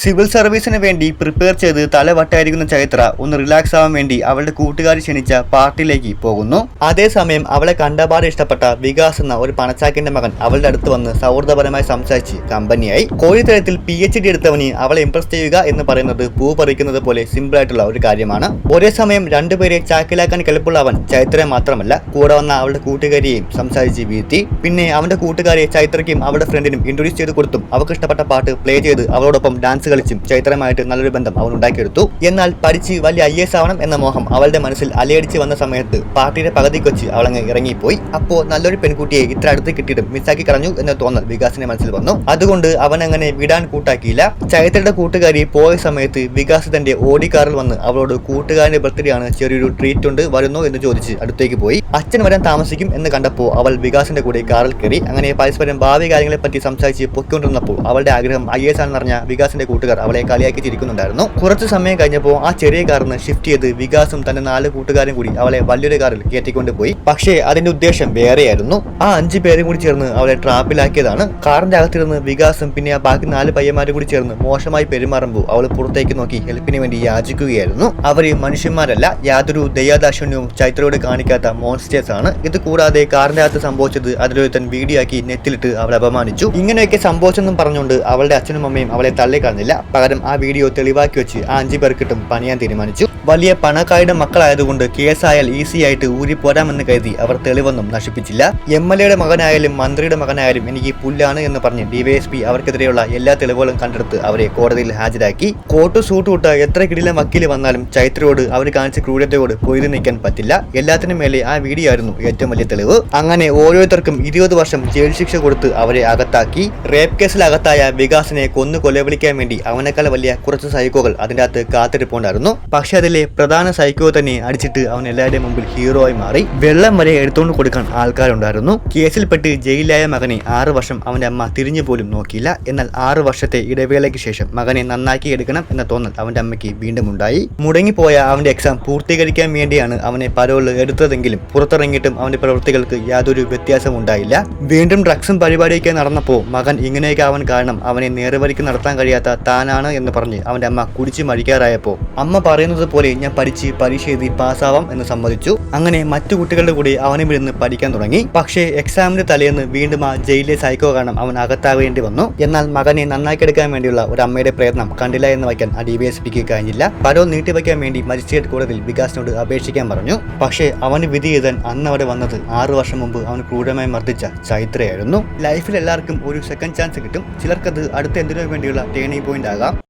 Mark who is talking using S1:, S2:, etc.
S1: Civil സർവീസിന് വേണ്ടി prepare ചെയ്ത് തലവട്ടായിരിക്കുന്ന ചൈത്ര ഒന്ന് റിലാക്സ് ആവാൻ വേണ്ടി അവളുടെ കൂട്ടുകാരി ക്ഷണിച്ച പാർട്ടിയിലേക്ക് പോകുന്നു. അതേസമയം അവളെ കണ്ടപാടെ ഇഷ്ടപ്പെട്ട വികാസ് എന്ന ഒരു പണച്ചാക്കിന്റെ മകൻ അവളുടെ അടുത്ത് വന്ന് സൗഹൃദപരമായി സംസാരിച്ച് കമ്പനിയായി. കോഴിത്തരത്തിൽ PhD എടുത്തവന് അവളെ ഇംപ്രസ് ചെയ്യുക എന്ന് പറയുന്നത് പൂ പറിക്കുന്നത് പോലെ സിമ്പിൾ ആയിട്ടുള്ള ഒരു കാര്യമാണ്. ഒരേ സമയം രണ്ടുപേരെ ചാക്കിലാക്കാൻ കെൽപ്പുള്ള അവൻ ചൈത്രയെ മാത്രമല്ല കൂടെ വന്ന അവളുടെ കൂട്ടുകാരിയെയും സംസാരിച്ച് വീഴ്ത്തി. പിന്നെ അവന്റെ കൂട്ടുകാരിയെ ചൈത്രയ്ക്കും അവളുടെ ഫ്രണ്ടിനും ഇൻട്രൊഡ്യൂസ് ചെയ്ത് കൊടുത്തും അവർക്ക് ഇഷ്ടപ്പെട്ട പാട്ട് പ്ലേ ചെയ്ത് അവളോടൊപ്പം ഡാൻസ് കളിച്ചും ചൈത്രമായിട്ട് നല്ലൊരു ബന്ധം അവൻ ഉണ്ടാക്കിയെടുത്തു. എന്നാൽ പഠിച്ച് വലിയ IAS ആവണം എന്ന മോഹം അവളുടെ മനസ്സിൽ അലയടിച്ച് വന്ന സമയത്ത് പാർട്ടിയുടെ പകുതിക്ക് വെച്ച് അവളങ്ങ് ഇറങ്ങിപ്പോയി. അപ്പോൾ നല്ലൊരു പെൺകുട്ടിയെ ഇത്ര അടുത്ത് കിട്ടിയിട്ടും മിസ്സാക്കി കളഞ്ഞു എന്ന തോന്നൽ വികാസിന്റെ മനസ്സിൽ വന്നു. അതുകൊണ്ട് അവൻ അങ്ങനെ വിടാൻ കൂട്ടാക്കിയില്ല. ചൈത്രയുടെ കൂട്ടുകാരി പോയ സമയത്ത് വികാസ് തന്റെ ഓടി കാറിൽ വന്ന് അവളോട് കൂട്ടുകാരന്റെ ബർത്ത്ഡേ ആണ്, ചെറിയൊരു ട്രീറ്റ് ഉണ്ട്, വരുന്നോ എന്ന് ചോദിച്ച് അടുത്തേക്ക് പോയി. അച്ഛൻ വരാൻ താമസിക്കും എന്ന് കണ്ടപ്പോൾ അവൾ വികാസിന്റെ കൂടെ കാറിൽ കയറി. അങ്ങനെ പരസ്പരം ഭാവി കാര്യങ്ങളെ പറ്റി സംസാരിച്ച് പൊയ്ക്കൊണ്ടിരുന്നപ്പോൾ അവളുടെ ആഗ്രഹം IAS ആണെന്ന് പറഞ്ഞ വികാസിന്റെ കൂട്ടുകാർ അവളെ കളിയാക്കി ചിരിക്കുന്നുണ്ടായിരുന്നു. കുറച്ചു സമയം കഴിഞ്ഞപ്പോൾ ആ ചെറിയ കാറിന് ഷിഫ്റ്റ് ചെയ്ത് വികാസും തന്റെ 4 കൂട്ടുകാരും കൂടി അവളെ വലിയൊരു കാറിൽ കയറ്റിക്കൊണ്ട് പോയി. പക്ഷേ അതിന്റെ ഉദ്ദേശം വേറെയായിരുന്നു. ആ 5 പേരും കൂടി ചേർന്ന് അവളെ ട്രാപ്പിലാക്കിയതാണ്. കാറിന്റെ അകത്തിരുന്ന് വികാസും പിന്നെ ആ ബാക്കി 4 പയ്യന്മാരും കൂടി ചേർന്ന് മോശമായി പെരുമാറുമ്പോൾ അവൾ പുറത്തേക്ക് നോക്കി ഹെൽപ്പിന് വേണ്ടി യാചിക്കുകയായിരുന്നു. അവര് മനുഷ്യന്മാരല്ല, യാതൊരു ദയാദാക്ഷിണ്യവും ചൈത്രയോട് കാണിക്കാത്ത മോൺസ്റ്റേഴ്സ് ആണ്. ഇത് കൂടാതെ കാറിന്റെ അകത്ത് സംഭവിച്ചത് അതിലൊരുത്തൻ വീഡിയോ ആക്കി നെറ്റിലിട്ട് അവളെ അപമാനിച്ചു. ഇങ്ങനെയൊക്കെ സംഭവിച്ചെന്നും പറഞ്ഞുകൊണ്ട് അവളുടെ അച്ഛനും അമ്മയും അവളെ തള്ളിക്കളഞ്ഞില്ല. പകരം ആ വീഡിയോ തെളിവാക്കി വെച്ച് ആ 5 പേർക്കിട്ടും പണിയാൻ തീരുമാനിച്ചു. വലിയ പണക്കാരുടെ മക്കളായതുകൊണ്ട് കേസായാൽ ഈസി ആയിട്ട് ഊരി പോരാമെന്ന് കരുതി അവർ തെളിവൊന്നും നശിപ്പിച്ചില്ല. MLA മകനായാലും മന്ത്രിയുടെ മകനായാലും എനിക്ക് പുല്ലാണ് എന്ന് പറഞ്ഞ് DYSP അവർക്കെതിരെയുള്ള എല്ലാ തെളിവുകളും കണ്ടെടുത്ത് അവരെ കോടതിയിൽ ഹാജരാക്കി. കോട്ട് സൂട്ട് വിട്ട എത്ര കിടിലൻ വക്കീൽ വന്നാലും ചൈത്രയോട് അവർ കാണിച്ച ക്രൂരതയോട് പൊരുതി നിൽക്കാൻ പറ്റില്ല. എല്ലാത്തിനും മേലെ ആ വീഡിയോ ആയിരുന്നു ഏറ്റവും വലിയ തെളിവ്. അങ്ങനെ ഓരോരുത്തർക്കും 20 വർഷം ജയിൽ ശിക്ഷ കൊടുത്ത് അവരെ അകത്താക്കി. റേപ്പ് കേസിൽ അകത്തായ വികാസിനെ കൊന്നു കൊലവിളിക്കാൻ വേണ്ടി അവനേക്കാൾ വലിയ കുറച്ച് സൈക്കോകൾ അതിൻ്റെ അകത്ത് കാത്തിരിപ്പുണ്ടായിരുന്നു. പക്ഷെ അതിലെ പ്രധാന സൈക്കോ തന്നെ അടിച്ചിട്ട് അവൻ എല്ലാവരുടെയും മുമ്പിൽ ഹീറോ ആയി മാറി. വെള്ളം വരെ എടുത്തുകൊണ്ട് കൊടുക്കാൻ ആൾക്കാരുണ്ടായിരുന്നു. കേസിൽപ്പെട്ട് ജയിലിലായ മകനെ 6 വർഷം അവന്റെ അമ്മ തിരിഞ്ഞു പോലും നോക്കിയില്ല. എന്നാൽ 6 വർഷത്തെ ഇടവേളയ്ക്ക് ശേഷം മകനെ നന്നാക്കി എടുക്കണം എന്ന തോന്നൽ അവന്റെ അമ്മയ്ക്ക് വീണ്ടും ഉണ്ടായി. മുടങ്ങിപ്പോയ അവന്റെ എക്സാം പൂർത്തീകരിക്കാൻ വേണ്ടിയാണ് അവനെ പരോളിൽ എടുത്തതെങ്കിലും പുറത്തിറങ്ങിയിട്ടും അവന്റെ പ്രവൃത്തികൾക്ക് യാതൊരു വ്യത്യാസം ഉണ്ടായില്ല. വീണ്ടും ഡ്രഗ്സും പരിപാടിയൊക്കെ നടന്നപ്പോൾ മകൻ ഇങ്ങനെയൊക്കെ ആവാൻ കാരണം അവനെ നേർവഴിക്ക് നടത്താൻ കഴിയാത്ത താനാണ് എന്ന് പറഞ്ഞ് അവന്റെ അമ്മ കുടിച്ച് മരിക്കാറായപ്പോൾ അമ്മ പറയുന്നത് പോലെ ഞാൻ പഠിച്ച് പരീക്ഷ എഴുതി പാസ്സാവാം എന്ന് സമ്മതിച്ചു. അങ്ങനെ മറ്റു കുട്ടികളുടെ കൂടെ അവനും ഇരുന്ന് പഠിക്കാൻ തുടങ്ങി. പക്ഷേ എക്സാമിന്റെ തലേന്ന് വീണ്ടും ആ ജയിലിലെ സൈക്കോ കാരണം അവൻ അകത്താവേണ്ടി വന്നു. എന്നാൽ മകനെ നന്നാക്കിയെടുക്കാൻ വേണ്ടിയുള്ള ഒരു അമ്മയുടെ പ്രയത്നം കണ്ടില്ല എന്ന് വയ്ക്കാൻ ആ DYSPക്ക് കഴിഞ്ഞില്ല. പരോൾ നീട്ടിവെക്കാൻ വേണ്ടി മജിസ്ട്രേറ്റ് കോടതിയിൽ വികാസിനോട് അപേക്ഷിക്കാൻ പറഞ്ഞു. പക്ഷേ അവന് വിധി എഴുതാൻ അന്ന് അവിടെ വന്നത് 6 വർഷം മുമ്പ് അവൻ ക്രൂരമായി മർദ്ദിച്ച ചൈത്രയായിരുന്നു. ലൈഫിൽ എല്ലാവർക്കും ഒരു സെക്കൻഡ് ചാൻസ് കിട്ടും. ചിലർക്കത് അടുത്ത എന്തിനു വേണ്ടിയുള്ള ടേണിംഗ് പോയിന്റ് ആകാം.